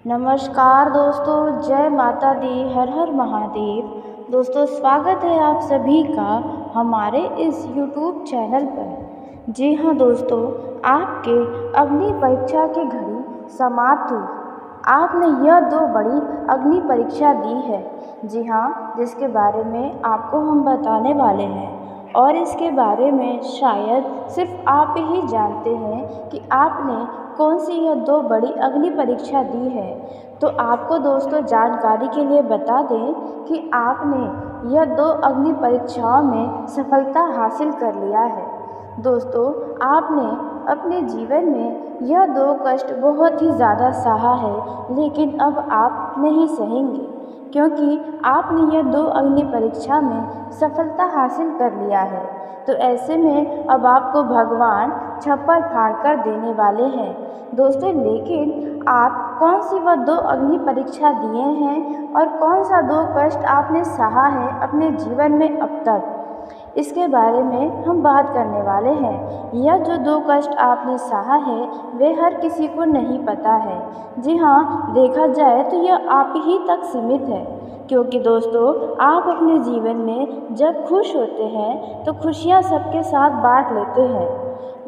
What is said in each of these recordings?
नमस्कार दोस्तों, जय माता दी, हर हर महादेव। दोस्तों, स्वागत है आप सभी का हमारे इस YouTube चैनल पर। जी हाँ दोस्तों, आपके अग्नि परीक्षा की घड़ी समाप्त हुई। आपने यह 2 बड़ी अग्नि परीक्षा दी है। जी हाँ, जिसके बारे में आपको हम बताने वाले हैं और इसके बारे में शायद सिर्फ आप ही जानते हैं कि आपने कौन सी यह 2 बड़ी अग्नि परीक्षा दी है। तो आपको दोस्तों जानकारी के लिए बता दें कि आपने यह 2 अग्नि परीक्षाओं में सफलता हासिल कर लिया है। दोस्तों, आपने अपने जीवन में यह 2 कष्ट बहुत ही ज़्यादा सहा है, लेकिन अब आप नहीं सहेंगे, क्योंकि आपने यह 2 अग्नि परीक्षा में सफलता हासिल कर लिया है। तो ऐसे में अब आपको भगवान छप्पर फाड़ कर देने वाले हैं दोस्तों। लेकिन आप कौन सी वह 2 अग्नि परीक्षा दिए हैं और कौन सा 2 कष्ट आपने सहा है अपने जीवन में अब तक, इसके बारे में हम बात करने वाले हैं। यह जो 2 कष्ट आपने सहा है वे हर किसी को नहीं पता है। जी हाँ, देखा जाए तो यह आप ही तक सीमित है, क्योंकि दोस्तों आप अपने जीवन में जब खुश होते हैं तो खुशियाँ सबके साथ बांट लेते हैं,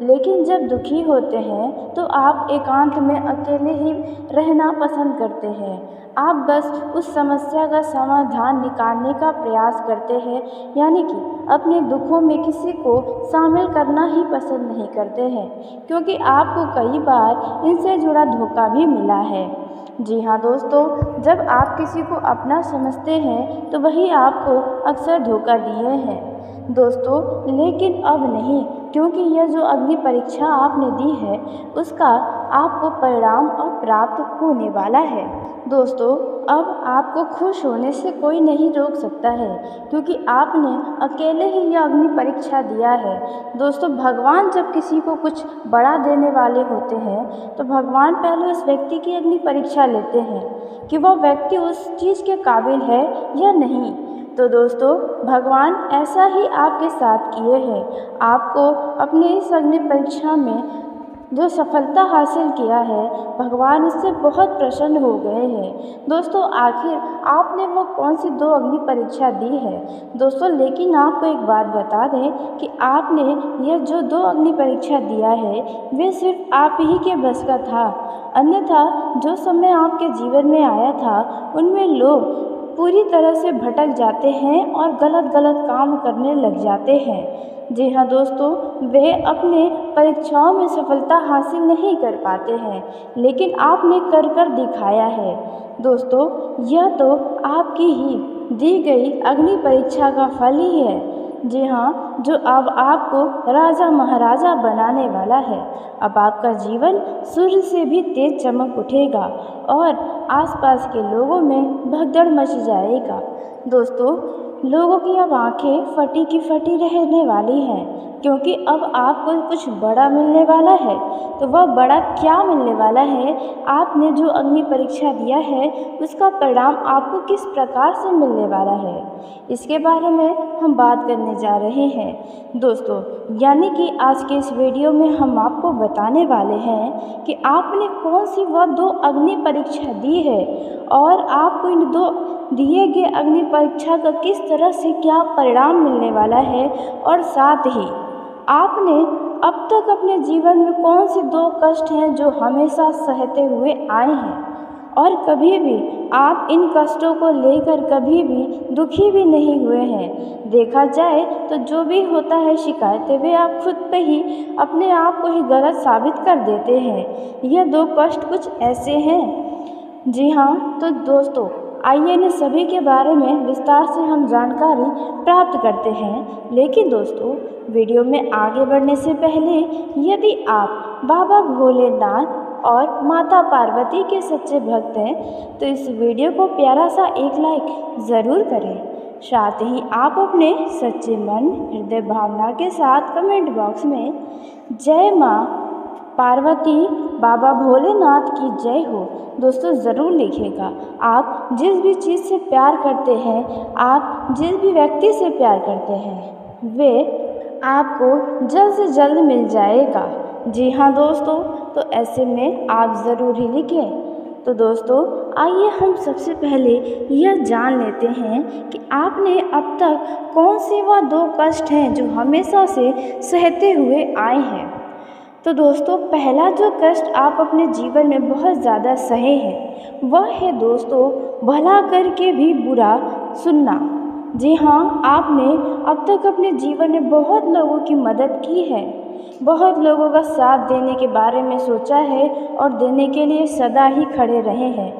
लेकिन जब दुखी होते हैं तो आप एकांत में अकेले ही रहना पसंद करते हैं। आप बस उस समस्या का समाधान निकालने का प्रयास करते हैं, यानी कि अपने दुखों में किसी को शामिल करना ही पसंद नहीं करते हैं, क्योंकि आपको कई बार इनसे जुड़ा धोखा भी मिला है। जी हाँ दोस्तों, जब आप किसी को अपना समझते हैं तो वही आपको अक्सर धोखा दिए हैं दोस्तों। लेकिन अब नहीं, क्योंकि यह जो अग्नि परीक्षा आपने दी है उसका आपको परिणाम अब प्राप्त होने वाला है। दोस्तों, अब आपको खुश होने से कोई नहीं रोक सकता है, क्योंकि आपने अकेले ही यह अग्नि परीक्षा दिया है। दोस्तों, भगवान जब किसी को कुछ बड़ा देने वाले होते हैं तो भगवान पहले उस व्यक्ति की अग्नि परीक्षा लेते हैं कि वह व्यक्ति उस चीज़ के काबिल है या नहीं। तो दोस्तों, भगवान ऐसा ही आपके साथ किए हैं। आपको अपने इस अग्नि परीक्षा में जो सफलता हासिल किया है, भगवान उससे बहुत प्रसन्न हो गए हैं। दोस्तों, आखिर आपने वो कौन सी 2 अग्नि परीक्षा दी है दोस्तों। लेकिन आपको एक बात बता दें कि आपने यह जो 2 अग्नि परीक्षा दिया है वे सिर्फ आप ही के बस का था। अन्यथा जो समय आपके जीवन में आया था उनमें लोग पूरी तरह से भटक जाते हैं और गलत काम करने लग जाते हैं। जी हाँ दोस्तों, वे अपने परीक्षाओं में सफलता हासिल नहीं कर पाते हैं, लेकिन आपने कर दिखाया है दोस्तों। यह तो आपकी ही दी गई अग्नि परीक्षा का फल ही है। जी हाँ, जो अब आपको राजा महाराजा बनाने वाला है। अब आपका जीवन सूर्य से भी तेज चमक उठेगा और आसपास के लोगों में भगदड़ मच जाएगा। दोस्तों, लोगों की अब आंखें फटी की फटी रहने वाली हैं, क्योंकि अब आपको कुछ बड़ा मिलने वाला है। तो वह बड़ा क्या मिलने वाला है, आपने जो अग्नि परीक्षा दिया है उसका परिणाम आपको किस प्रकार से मिलने वाला है, इसके बारे में हम बात करने जा रहे हैं दोस्तों। यानी कि आज के इस वीडियो में हम आपको बताने वाले हैं कि आपने कौन सी वह 2 अग्नि परीक्षा दी है और आपको इन 2 दिए गए अग्नि परीक्षा का किस तरह से क्या परिणाम मिलने वाला है, और साथ ही आपने अब तक अपने जीवन में कौन से 2 कष्ट हैं जो हमेशा सहते हुए आए हैं और कभी भी आप इन कष्टों को लेकर कभी भी दुखी भी नहीं हुए हैं। देखा जाए तो जो भी होता है शिकायतें, वे आप खुद पे ही अपने आप को ही गलत साबित कर देते हैं। यह 2 कष्ट कुछ ऐसे हैं। जी हाँ, तो दोस्तों आइए इन सभी के बारे में विस्तार से हम जानकारी प्राप्त करते हैं। लेकिन दोस्तों, वीडियो में आगे बढ़ने से पहले यदि आप बाबा भोलेनाथ और माता पार्वती के सच्चे भक्त हैं तो इस वीडियो को प्यारा सा एक लाइक ज़रूर करें। साथ ही आप अपने सच्चे मन हृदय भावना के साथ कमेंट बॉक्स में जय माँ पार्वती बाबा भोलेनाथ की जय हो दोस्तों ज़रूर लिखिएगा। आप जिस भी चीज़ से प्यार करते हैं, आप जिस भी व्यक्ति से प्यार करते हैं, वे आपको जल्द से जल्द मिल जाएगा। जी हाँ दोस्तों, तो ऐसे में आप ज़रूर ही लिखें तो दोस्तों आइए हम सबसे पहले यह जान लेते हैं कि आपने अब तक कौन से वह 2 कष्ट हैं जो हमेशा से सहते हुए आए हैं। तो दोस्तों पहला जो कष्ट आप अपने जीवन में बहुत ज़्यादा सहे हैं वह है दोस्तों भला करके भी बुरा सुनना। जी हाँ, आपने अब तक अपने जीवन में बहुत लोगों की मदद की है, बहुत लोगों का साथ देने के बारे में सोचा है और देने के लिए सदा ही खड़े रहे हैं।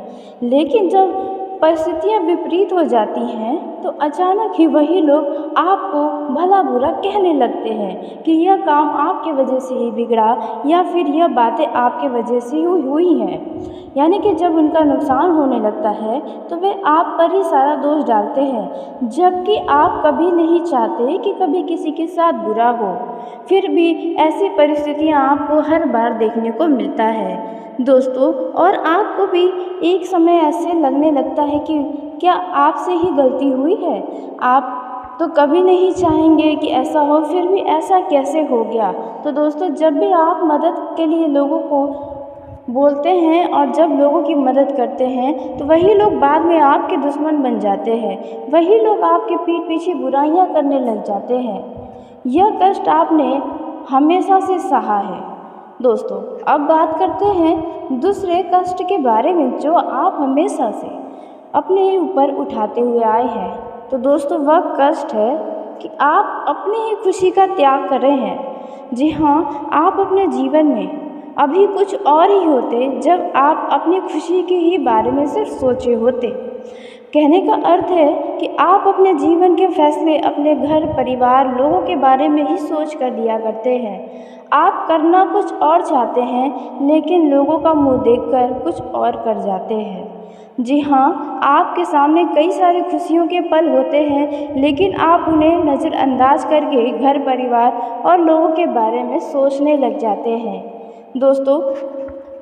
लेकिन जब परिस्थितियाँ विपरीत हो जाती हैं तो अचानक ही वही लोग आपको भला बुरा कहने लगते हैं कि यह काम आपके वजह से ही बिगड़ा या फिर यह बातें आपके वजह से ही हुई हैं। यानी कि जब उनका नुकसान होने लगता है तो वे आप पर ही सारा दोष डालते हैं, जबकि आप कभी नहीं चाहते कि कभी किसी के साथ बुरा हो। फिर भी ऐसी परिस्थितियाँ आपको हर बार देखने को मिलता है दोस्तों, और आपको भी एक समय ऐसे लगने लगता है कि क्या आपसे ही गलती हुई है। आप तो कभी नहीं चाहेंगे कि ऐसा हो, फिर भी ऐसा कैसे हो गया। तो दोस्तों जब भी आप मदद के लिए लोगों को बोलते हैं और जब लोगों की मदद करते हैं तो वही लोग बाद में आपके दुश्मन बन जाते हैं, वही लोग आपके पीठ पीछे बुराइयां करने लग जाते हैं। यह कष्ट आपने हमेशा से सहा है। दोस्तों अब बात करते हैं दूसरे कष्ट के बारे में जो आप हमेशा से अपने ऊपर उठाते हुए आए हैं। तो दोस्तों वह कष्ट है कि आप अपनी ही खुशी का त्याग कर रहे हैं। जी हाँ, आप अपने जीवन में अभी कुछ और ही होते जब आप अपनी खुशी के ही बारे में सिर्फ सोचे होते। कहने का अर्थ है कि आप अपने जीवन के फैसले अपने घर परिवार लोगों के बारे में ही सोच कर लिया करते हैं। आप करना कुछ और चाहते हैं लेकिन लोगों का मुंह देखकर कुछ और कर जाते हैं। जी हाँ, आपके सामने कई सारी खुशियों के पल होते हैं लेकिन आप उन्हें नज़रअंदाज करके घर परिवार और लोगों के बारे में सोचने लग जाते हैं। दोस्तों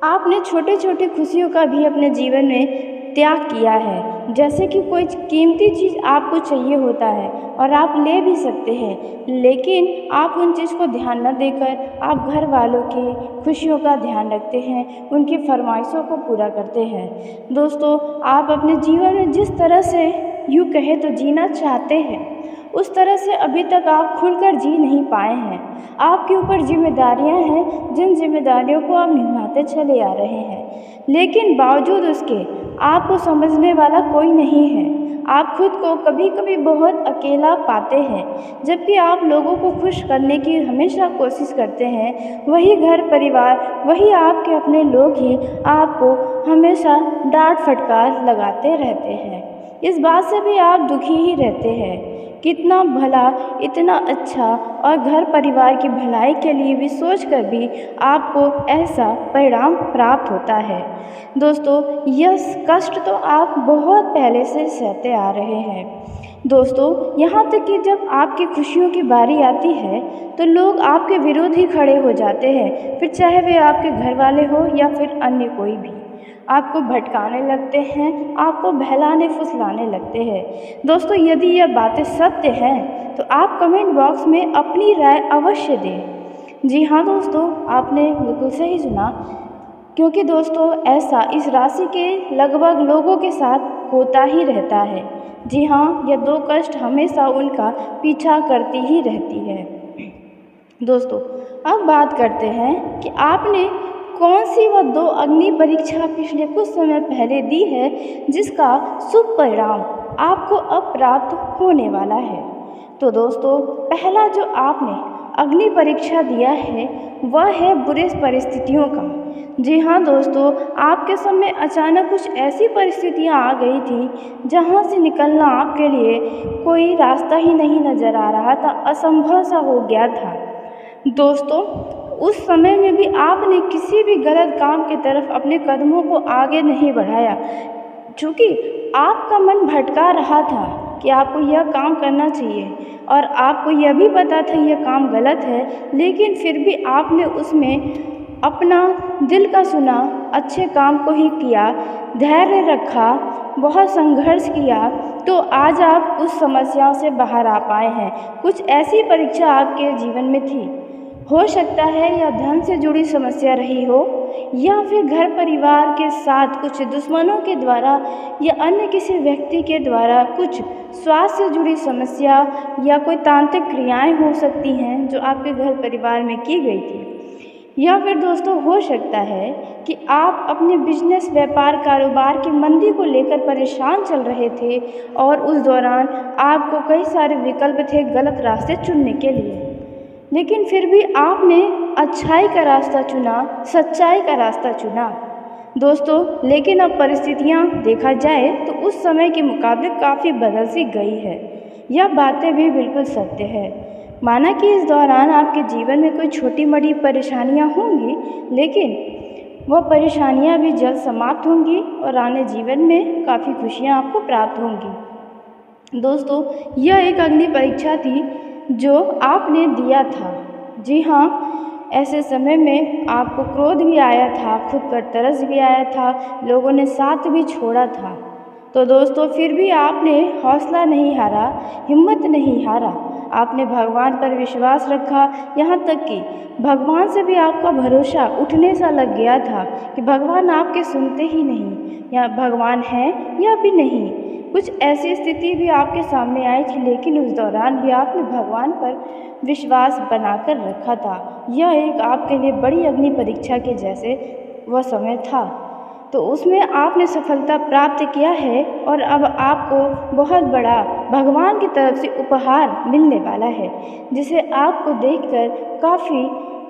आपने छोटे छोटे खुशियों का भी अपने जीवन में त्याग किया है, जैसे कि कोई कीमती चीज़ आपको चाहिए होता है और आप ले भी सकते हैं, लेकिन आप उन चीज़ को ध्यान न देकर आप घर वालों की खुशियों का ध्यान रखते हैं, उनकी फरमाइशों को पूरा करते हैं। दोस्तों आप अपने जीवन में जिस तरह से यूँ कहे तो जीना चाहते हैं उस तरह से अभी तक आप खुलकर जी नहीं पाए हैं। आपके ऊपर जिम्मेदारियां हैं जिन जिम्मेदारियों को आप निभाते चले आ रहे हैं, लेकिन बावजूद उसके आपको समझने वाला कोई नहीं है। आप खुद को कभी कभी बहुत अकेला पाते हैं, जबकि आप लोगों को खुश करने की हमेशा कोशिश करते हैं। वही घर परिवार वही आपके अपने लोग ही आपको हमेशा डांट फटकार लगाते रहते हैं। इस बात से भी आप दुखी ही रहते हैं। कितना भला इतना अच्छा और घर परिवार की भलाई के लिए भी सोचकर भी आपको ऐसा परिणाम प्राप्त होता है। दोस्तों यह कष्ट तो आप बहुत पहले से सहते आ रहे हैं। दोस्तों यहाँ तक कि जब आपकी खुशियों की बारी आती है तो लोग आपके विरोध ही खड़े हो जाते हैं, फिर चाहे वे आपके घर वाले हो या फिर अन्य कोई भी। आपको भटकाने लगते हैं, आपको बहलाने फुसलाने लगते हैं। दोस्तों यदि यह बातें सत्य हैं तो आप कमेंट बॉक्स में अपनी राय अवश्य दें। जी हाँ दोस्तों, आपने बिल्कुल सही सुना, क्योंकि दोस्तों ऐसा इस राशि के लगभग लोगों के साथ होता ही रहता है। जी हाँ, यह 2 कष्ट हमेशा उनका पीछा करती ही रहती है। दोस्तों अब बात करते हैं कि आपने कौन सी वह 2 अग्नि परीक्षा पिछले कुछ समय पहले दी है जिसका शुभ परिणाम आपको अब प्राप्त होने वाला है। तो दोस्तों पहला जो आपने अग्नि परीक्षा दिया है वह है बुरे परिस्थितियों का। जी हाँ दोस्तों, आपके सामने अचानक कुछ ऐसी परिस्थितियाँ आ गई थी जहाँ से निकलना आपके लिए कोई रास्ता ही नहीं नज़र आ रहा था, असंभव सा हो गया था। दोस्तों उस समय में भी आपने किसी भी गलत काम की तरफ अपने कदमों को आगे नहीं बढ़ाया, क्योंकि आपका मन भटका रहा था कि आपको यह काम करना चाहिए और आपको यह भी पता था यह काम गलत है, लेकिन फिर भी आपने उसमें अपना दिल का सुना, अच्छे काम को ही किया, धैर्य रखा, बहुत संघर्ष किया, तो आज आप उस समस्या से बाहर आ पाए हैं। कुछ ऐसी परीक्षा आपके जीवन में थी हो सकता है या धन से जुड़ी समस्या रही हो, या फिर घर परिवार के साथ कुछ दुश्मनों के द्वारा या अन्य किसी व्यक्ति के द्वारा कुछ स्वास्थ्य से जुड़ी समस्या या कोई तांत्रिक क्रियाएं हो सकती हैं जो आपके घर परिवार में की गई थी। या फिर दोस्तों हो सकता है कि आप अपने बिजनेस, व्यापार, कारोबार की मंदी को लेकर परेशान चल रहे थे और उस दौरान आपको कई सारे विकल्प थे गलत रास्ते चुनने के लिए, लेकिन फिर भी आपने अच्छाई का रास्ता चुना, सच्चाई का रास्ता चुना दोस्तों। लेकिन अब परिस्थितियाँ देखा जाए तो उस समय के मुकाबले काफ़ी बदल सी गई है। यह बातें भी बिल्कुल सत्य है। माना कि इस दौरान आपके जीवन में कोई छोटी मोटी परेशानियाँ होंगी, लेकिन वह परेशानियाँ भी जल्द समाप्त होंगी और आने जीवन में काफ़ी खुशियाँ आपको प्राप्त होंगी। दोस्तों, यह एक अग्नि परीक्षा थी जो आपने दिया था। जी हाँ, ऐसे समय में आपको क्रोध भी आया था, खुद पर तरस भी आया था, लोगों ने साथ भी छोड़ा था। तो दोस्तों फिर भी आपने हौसला नहीं हारा, हिम्मत नहीं हारा। आपने भगवान पर विश्वास रखा, यहाँ तक कि भगवान से भी आपका भरोसा उठने सा लग गया था कि भगवान आपके सुनते ही नहीं, या भगवान है या भी नहीं। कुछ ऐसी स्थिति भी आपके सामने आई थी, लेकिन उस दौरान भी आपने भगवान पर विश्वास बनाकर रखा था। यह एक आपके लिए बड़ी अग्नि परीक्षा के जैसे वह समय था, तो उसमें आपने सफलता प्राप्त किया है और अब आपको बहुत बड़ा भगवान की तरफ से उपहार मिलने वाला है, जिसे आपको देखकर काफ़ी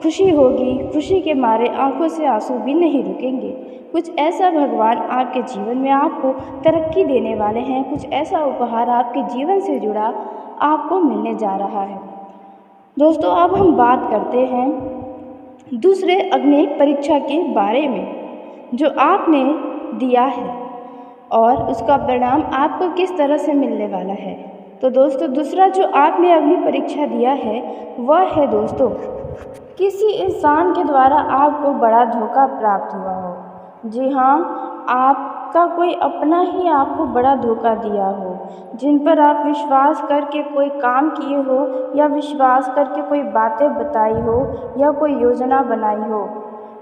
खुशी होगी। खुशी के मारे आंखों से आंसू भी नहीं रुकेंगे। कुछ ऐसा भगवान आपके जीवन में आपको तरक्की देने वाले हैं, कुछ ऐसा उपहार आपके जीवन से जुड़ा आपको मिलने जा रहा है। दोस्तों, अब हम बात करते हैं दूसरे अग्नि परीक्षा के बारे में जो आपने दिया है और उसका परिणाम आपको किस तरह से मिलने वाला है। तो दोस्तों, दूसरा जो आपने अग्नि परीक्षा दिया है वह है दोस्तों, किसी इंसान के द्वारा आपको बड़ा धोखा प्राप्त हुआ हो। जी हाँ, आपका कोई अपना ही आपको बड़ा धोखा दिया हो, जिन पर आप विश्वास करके कोई काम किए हो या विश्वास करके कोई बातें बताई हो या कोई योजना बनाई हो,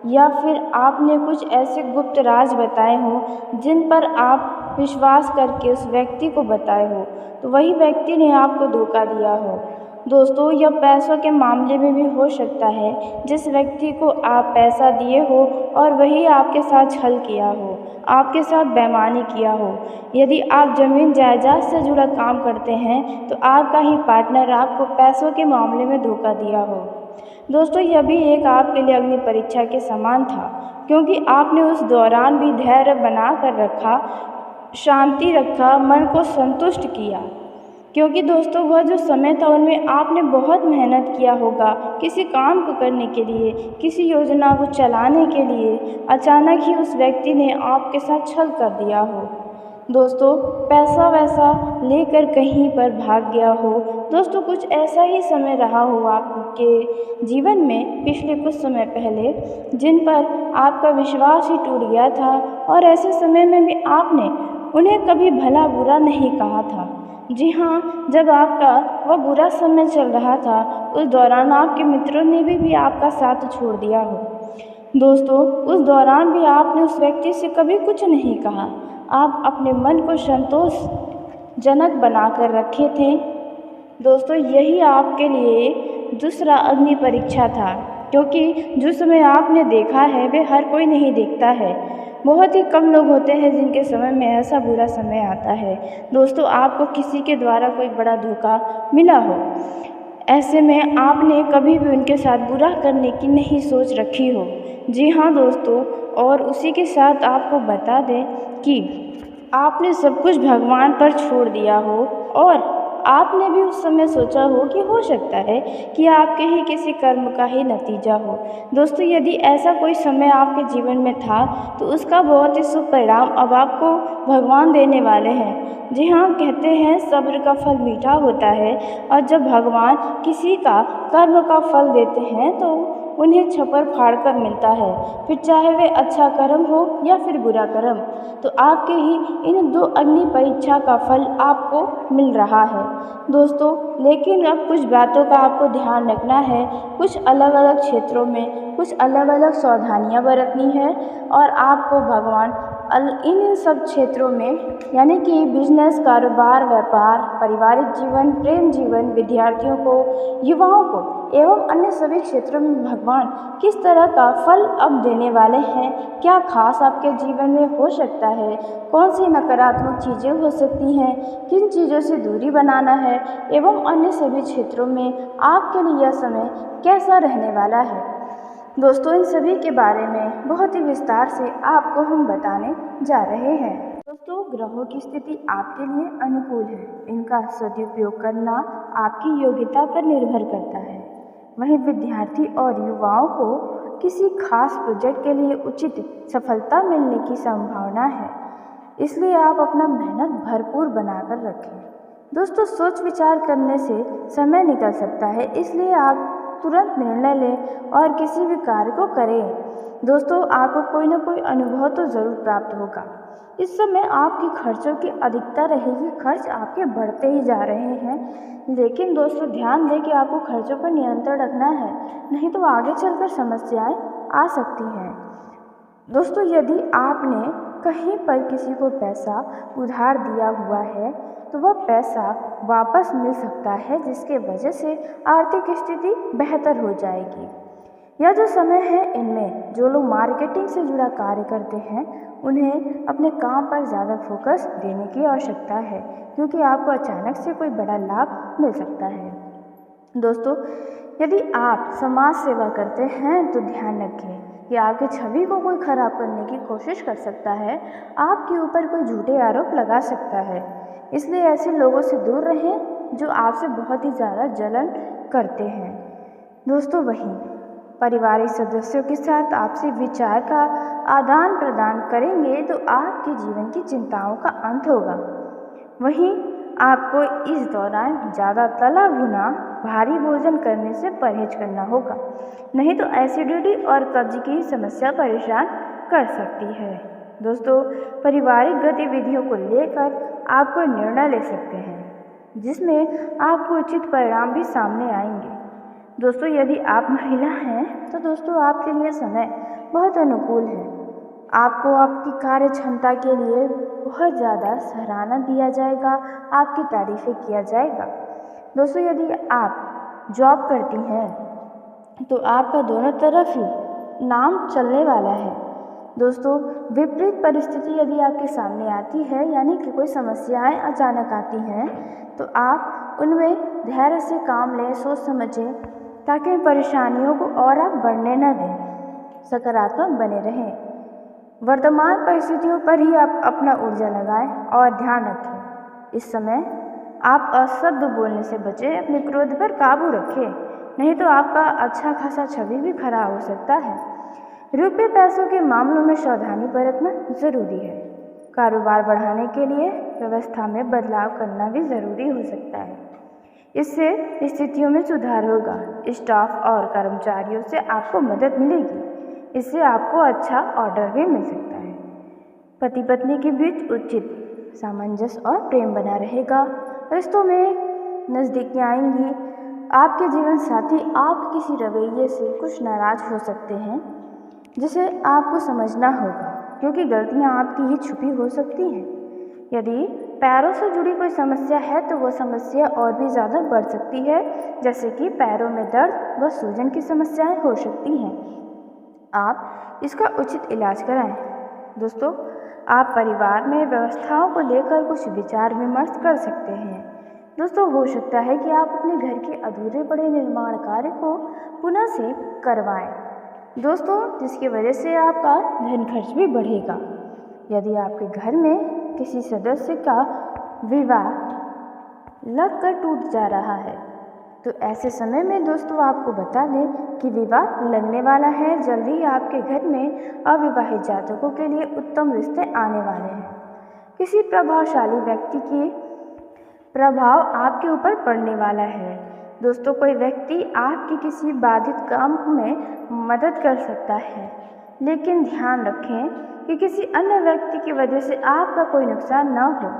या फिर आपने कुछ ऐसे गुप्त राज बताए हों जिन पर आप विश्वास करके उस व्यक्ति को बताए हो, तो वही व्यक्ति ने आपको धोखा दिया हो। दोस्तों, यह पैसों के मामले में भी हो सकता है, जिस व्यक्ति को आप पैसा दिए हो और वही आपके साथ छल किया हो, आपके साथ बेईमानी किया हो। यदि आप ज़मीन जायदाद से जुड़ा काम करते हैं तो आपका ही पार्टनर आपको पैसों के मामले में धोखा दिया हो। दोस्तों, यह भी एक आपके लिए अग्नि परीक्षा के समान था, क्योंकि आपने उस दौरान भी धैर्य बना कर रखा, शांति रखा, मन को संतुष्ट किया, क्योंकि दोस्तों वह जो समय था उनमें आपने बहुत मेहनत किया होगा किसी काम को करने के लिए, किसी योजना को चलाने के लिए। अचानक ही उस व्यक्ति ने आपके साथ छल कर दिया हो। दोस्तों, पैसा वैसा लेकर कहीं पर भाग गया हो। दोस्तों, कुछ ऐसा ही समय रहा हो आपके जीवन में पिछले कुछ समय पहले, जिन पर आपका विश्वास ही टूट गया था और ऐसे समय में भी आपने उन्हें कभी भला बुरा नहीं कहा था। जी हाँ, जब आपका वह बुरा समय चल रहा था उस दौरान आपके मित्रों ने भी आपका साथ छोड़ दिया हो। दोस्तों, उस दौरान भी आपने उस व्यक्ति से कभी कुछ नहीं कहा। आप अपने मन को संतोषजनक बना कर रखे थे। दोस्तों, यही आपके लिए दूसरा अग्नि परीक्षा था, क्योंकि जो समय आपने देखा है वे हर कोई नहीं देखता है। बहुत ही कम लोग होते हैं जिनके समय में ऐसा बुरा समय आता है। दोस्तों, आपको किसी के द्वारा कोई बड़ा धोखा मिला हो, ऐसे में आपने कभी भी उनके साथ बुरा करने की नहीं सोच रखी हो। जी हाँ दोस्तों, और उसी के साथ आपको बता दें कि आपने सब कुछ भगवान पर छोड़ दिया हो और आपने भी उस समय सोचा हो कि हो सकता है कि आपके ही किसी कर्म का ही नतीजा हो। दोस्तों, यदि ऐसा कोई समय आपके जीवन में था तो उसका बहुत ही शुभ परिणाम अब आपको भगवान देने वाले हैं। जी हाँ, कहते हैं सब्र का फल मीठा होता है, और जब भगवान किसी का कर्म का फल देते हैं तो उन्हें छप्पर फाड़ कर मिलता है, फिर चाहे वे अच्छा कर्म हो या फिर बुरा कर्म। तो आपके ही इन 2 अग्नि परीक्षा का फल आपको मिल रहा है दोस्तों। लेकिन अब कुछ बातों का आपको ध्यान रखना है। कुछ अलग अलग क्षेत्रों में कुछ अलग अलग सावधानियाँ बरतनी है और आपको भगवान इन सब क्षेत्रों में यानी कि बिजनेस, कारोबार, व्यापार, पारिवारिक जीवन, प्रेम जीवन, विद्यार्थियों को, युवाओं को एवं अन्य सभी क्षेत्रों में भगवान किस तरह का फल अब देने वाले हैं, क्या खास आपके जीवन में हो सकता है, कौन सी नकारात्मक चीज़ें हो सकती हैं, किन चीज़ों से दूरी बनाना है एवं अन्य सभी क्षेत्रों में आपके लिए यह समय कैसा रहने वाला है दोस्तों, इन सभी के बारे में बहुत ही विस्तार से आपको हम बताने जा रहे हैं। दोस्तों, ग्रहों की स्थिति आपके लिए अनुकूल है। इनका सदुपयोग करना आपकी योग्यता पर निर्भर करता है। वहीं विद्यार्थी और युवाओं को किसी खास प्रोजेक्ट के लिए उचित सफलता मिलने की संभावना है, इसलिए आप अपना मेहनत भरपूर बनाकर रखें। दोस्तों, सोच विचार करने से समय निकल सकता है, इसलिए आप तुरंत निर्णय लें और किसी भी कार्य को करें। दोस्तों, आपको कोई ना कोई अनुभव तो ज़रूर प्राप्त होगा। इस समय आपकी खर्चों की अधिकता रहेगी, खर्च आपके बढ़ते ही जा रहे हैं। लेकिन दोस्तों, ध्यान दें कि आपको खर्चों पर नियंत्रण रखना है, नहीं तो आगे चलकर समस्याएं आ सकती हैं। दोस्तों, यदि आपने कहीं पर किसी को पैसा उधार दिया हुआ है तो वह पैसा वापस मिल सकता है, जिसके वजह से आर्थिक स्थिति बेहतर हो जाएगी। यह जो समय है, इनमें जो लोग मार्केटिंग से जुड़ा कार्य करते हैं उन्हें अपने काम पर ज़्यादा फोकस देने की आवश्यकता है, क्योंकि आपको अचानक से कोई बड़ा लाभ मिल सकता है। दोस्तों, यदि आप समाज सेवा करते हैं तो ध्यान रखें कि आपकी छवि को कोई खराब करने की कोशिश कर सकता है, आपके ऊपर कोई झूठे आरोप लगा सकता है। इसलिए ऐसे लोगों से दूर रहें जो आपसे बहुत ही ज़्यादा जलन करते हैं। दोस्तों, वहीं पारिवारिक सदस्यों के साथ आपसी विचार का आदान प्रदान करेंगे तो आपके जीवन की चिंताओं का अंत होगा। वहीं आपको इस दौरान ज़्यादा तला भुना भारी भोजन करने से परहेज करना होगा, नहीं तो एसिडिटी और कब्ज की समस्या परेशान कर सकती है। दोस्तों, पारिवारिक गतिविधियों को लेकर आप कोई निर्णय ले सकते हैं जिसमें आपको उचित परिणाम भी सामने आएंगे। दोस्तों, यदि आप महिला हैं तो दोस्तों आपके लिए समय बहुत अनुकूल है। आपको आपकी कार्य क्षमता के लिए बहुत ज़्यादा सराहना दिया जाएगा, आपकी तारीफ़ें किया जाएगा। दोस्तों, यदि आप जॉब करती हैं तो आपका दोनों तरफ ही नाम चलने वाला है। दोस्तों, विपरीत परिस्थिति यदि आपके सामने आती है, यानी कि कोई समस्याएं अचानक आती हैं, तो आप उनमें धैर्य से काम लें, सोच समझें, ताकि परेशानियों को और आप बढ़ने न दें, सकारात्मक बने रहें। वर्तमान परिस्थितियों पर ही आप अपना ऊर्जा लगाएं और ध्यान रखें। इस समय आप अशब्द बोलने से बचें, अपने क्रोध पर काबू रखें, नहीं तो आपका अच्छा खासा छवि भी खराब हो सकता है। रुपये पैसों के मामलों में सावधानी बरतना जरूरी है। कारोबार बढ़ाने के लिए व्यवस्था में बदलाव करना भी ज़रूरी हो सकता है, इससे स्थितियों में सुधार होगा। स्टाफ और कर्मचारियों से आपको मदद मिलेगी, इससे आपको अच्छा ऑर्डर भी मिल सकता है। पति पत्नी के बीच उचित सामंजस्य और प्रेम बना रहेगा। रिश्तों में नज़दीकियाँ आएंगी। आपके जीवन साथी आपके किसी रवैये से कुछ नाराज हो सकते हैं, जिसे आपको समझना होगा, क्योंकि गलतियाँ आपकी ही छुपी हो सकती हैं। यदि पैरों से जुड़ी कोई समस्या है तो वह समस्या और भी ज़्यादा बढ़ सकती है, जैसे कि पैरों में दर्द व सूजन की समस्याएं हो सकती हैं। आप इसका उचित इलाज कराएं। दोस्तों, आप परिवार में व्यवस्थाओं को लेकर कुछ विचार विमर्श कर सकते हैं। दोस्तों, हो सकता है कि आप अपने घर के अधूरे पड़े निर्माण कार्य को पुनः से करवाएं, दोस्तों, जिसकी वजह से आपका धन खर्च भी बढ़ेगा। यदि आपके घर में किसी सदस्य का विवाह लगकर टूट जा रहा है तो ऐसे समय में दोस्तों आपको बता दें कि विवाह लगने वाला है। जल्दी ही आपके घर में अविवाहित जातकों के लिए उत्तम रिश्ते आने वाले हैं। किसी प्रभावशाली व्यक्ति की प्रभाव आपके ऊपर पड़ने वाला है। दोस्तों कोई व्यक्ति आपके किसी बाधित काम में मदद कर सकता है, लेकिन ध्यान रखें कि किसी अन्य व्यक्ति की वजह से आपका कोई नुकसान न हो।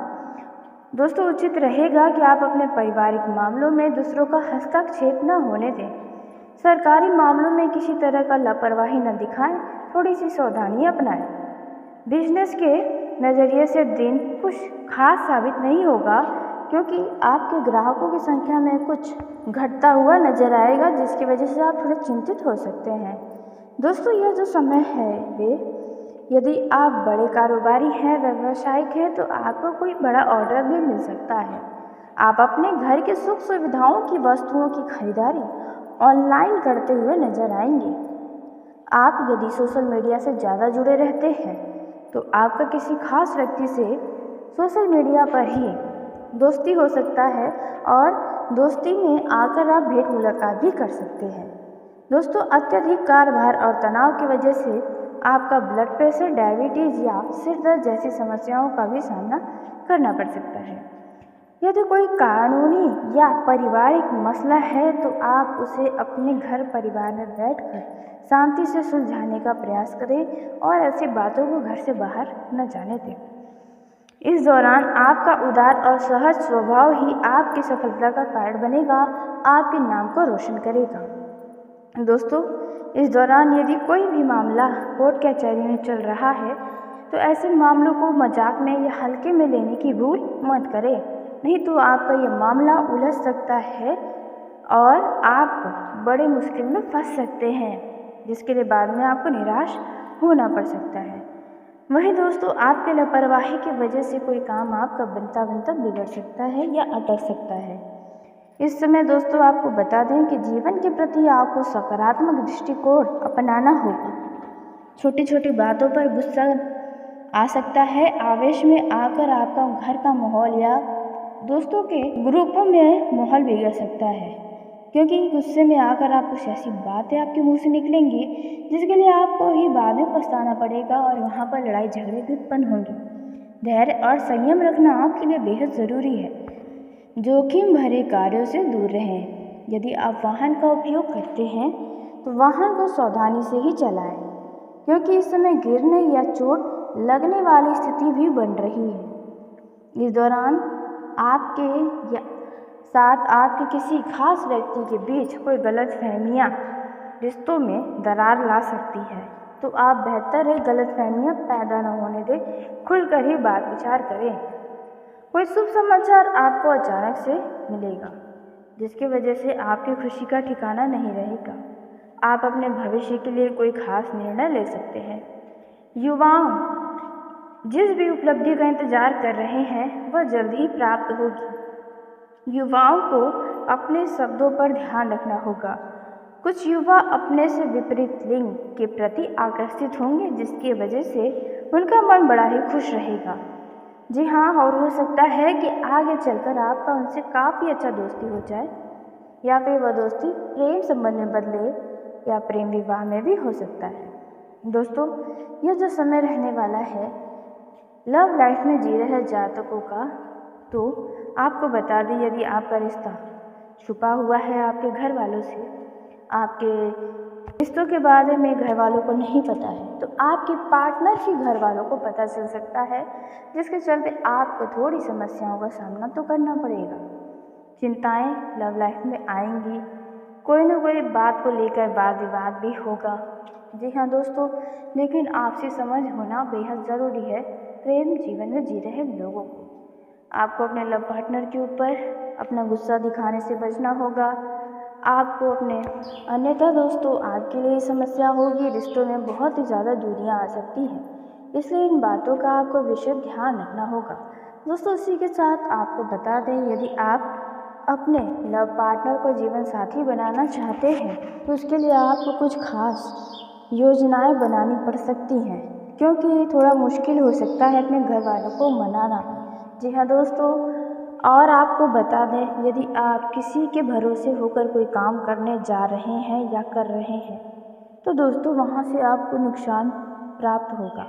दोस्तों उचित रहेगा कि आप अपने पारिवारिक मामलों में दूसरों का हस्तक्षेप न होने दें। सरकारी मामलों में किसी तरह का लापरवाही न दिखाएं, थोड़ी सी सावधानी अपनाएं। बिजनेस के नज़रिए से दिन कुछ खास साबित नहीं होगा, क्योंकि आपके ग्राहकों की संख्या में कुछ घटता हुआ नजर आएगा, जिसकी वजह से आप थोड़े चिंतित हो सकते हैं। दोस्तों यह जो समय है वे यदि आप बड़े कारोबारी हैं, व्यावसायिक हैं, तो आपको कोई बड़ा ऑर्डर भी मिल सकता है। आप अपने घर के सुख सुविधाओं की वस्तुओं की खरीदारी ऑनलाइन करते हुए नजर आएंगे। आप यदि सोशल मीडिया से ज़्यादा जुड़े रहते हैं तो आपका किसी खास व्यक्ति से सोशल मीडिया पर ही दोस्ती हो सकता है और दोस्ती में आकर आप भेंट मुलाकात भी कर सकते हैं। दोस्तों अत्यधिक कार्यभार और तनाव की वजह से आपका ब्लड प्रेशर, डायबिटीज़ या सिर दर्द जैसी समस्याओं का भी सामना करना पड़ सकता है। यदि कोई कानूनी या पारिवारिक मसला है तो आप उसे अपने घर परिवार में बैठकर शांति से सुलझाने का प्रयास करें और ऐसी बातों को घर से बाहर न जाने दें। इस दौरान आपका उदार और सहज स्वभाव ही आपकी सफलता का कारण बनेगा, आपके नाम को रोशन करेगा। दोस्तों इस दौरान यदि कोई भी मामला कोर्ट कचहरी में चल रहा है तो ऐसे मामलों को मजाक में या हल्के में लेने की भूल मत करें, नहीं तो आपका यह मामला उलझ सकता है और आप बड़े मुश्किल में फंस सकते हैं, जिसके लिए बाद में आपको निराश होना पड़ सकता है। वहीं दोस्तों आपके लापरवाही की वजह से कोई काम आपका बनता बनता बिगड़ सकता है या अटक सकता है। इस समय दोस्तों आपको बता दें कि जीवन के प्रति आपको सकारात्मक दृष्टिकोण अपनाना होगा। छोटी छोटी बातों पर गुस्सा आ सकता है, आवेश में आकर आपका घर का माहौल या दोस्तों के ग्रुपों में माहौल बिगड़ सकता है, क्योंकि गुस्से में आकर आप कुछ ऐसी बातें आपके मुंह से निकलेंगी जिसके लिए आपको ही बाद में पछताना पड़ेगा और वहाँ पर लड़ाई झगड़े भी उत्पन्न होंगे। धैर्य और संयम रखना आपके लिए बेहद ज़रूरी है। जोखिम भरे कार्यों से दूर रहें। यदि आप वाहन का उपयोग करते हैं तो वाहन को सावधानी से ही चलाएं, क्योंकि इस समय गिरने या चोट लगने वाली स्थिति भी बन रही है। इस दौरान आपके साथ आपके किसी खास व्यक्ति के बीच कोई गलतफहमियां रिश्तों में दरार ला सकती है, तो आप बेहतर है गलतफहमियां पैदा न होने दें, खुलकर ही बात विचार करें। कोई शुभ समाचार आपको अचानक से मिलेगा, जिसकी वजह से आपकी खुशी का ठिकाना नहीं रहेगा। आप अपने भविष्य के लिए कोई खास निर्णय ले सकते हैं। युवाओं जिस भी उपलब्धि का इंतजार कर रहे हैं वह जल्द ही प्राप्त होगी। युवाओं को अपने शब्दों पर ध्यान रखना होगा। कुछ युवा अपने से विपरीत लिंग के प्रति आकर्षित होंगे, जिसकी वजह से उनका मन बड़ा ही खुश रहेगा। जी हाँ, और हो सकता है कि आगे चलकर आपका उनसे काफ़ी अच्छा दोस्ती हो जाए, या फिर वह दोस्ती प्रेम संबंध में बदले या प्रेम विवाह में भी हो सकता है। दोस्तों यह जो समय रहने वाला है लव लाइफ में जी रहे जातकों का, तो आपको बता दें यदि आपका रिश्ता छुपा हुआ है आपके घर वालों से, आपके रिश्तों के बारे में घर वालों को नहीं पता है, तो आपके पार्टनर के घर वालों को पता चल सकता है, जिसके चलते आपको थोड़ी समस्याओं का सामना तो करना पड़ेगा। चिंताएं लव लाइफ में आएंगी, कोई न कोई बात को लेकर वाद विवाद भी होगा। जी हाँ दोस्तों, लेकिन आपसी समझ होना बेहद ज़रूरी है प्रेम जीवन में जी रहे लोगों को। आपको अपने लव पार्टनर के ऊपर अपना गुस्सा दिखाने से बचना होगा। आपको अपने अन्यथा दोस्तों आपके लिए समस्या होगी, रिश्तों में बहुत ही ज़्यादा दूरियां आ सकती हैं, इसलिए इन बातों का आपको विशेष ध्यान रखना होगा। दोस्तों इसी के साथ आपको बता दें यदि आप अपने लव पार्टनर को जीवन साथी बनाना चाहते हैं तो उसके लिए आपको कुछ खास योजनाएं बनानी पड़ सकती हैं, क्योंकि थोड़ा मुश्किल हो सकता है अपने घर वालों को मनाना। जी हाँ दोस्तों, और आपको बता दें यदि आप किसी के भरोसे होकर कोई काम करने जा रहे हैं या कर रहे हैं तो दोस्तों वहाँ से आपको नुकसान प्राप्त होगा।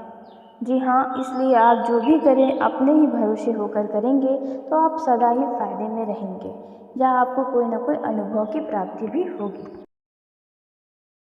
जी हाँ, इसलिए आप जो भी करें अपने ही भरोसे होकर करेंगे तो आप सदा ही फ़ायदे में रहेंगे या आपको कोई ना कोई अनुभव की प्राप्ति भी होगी।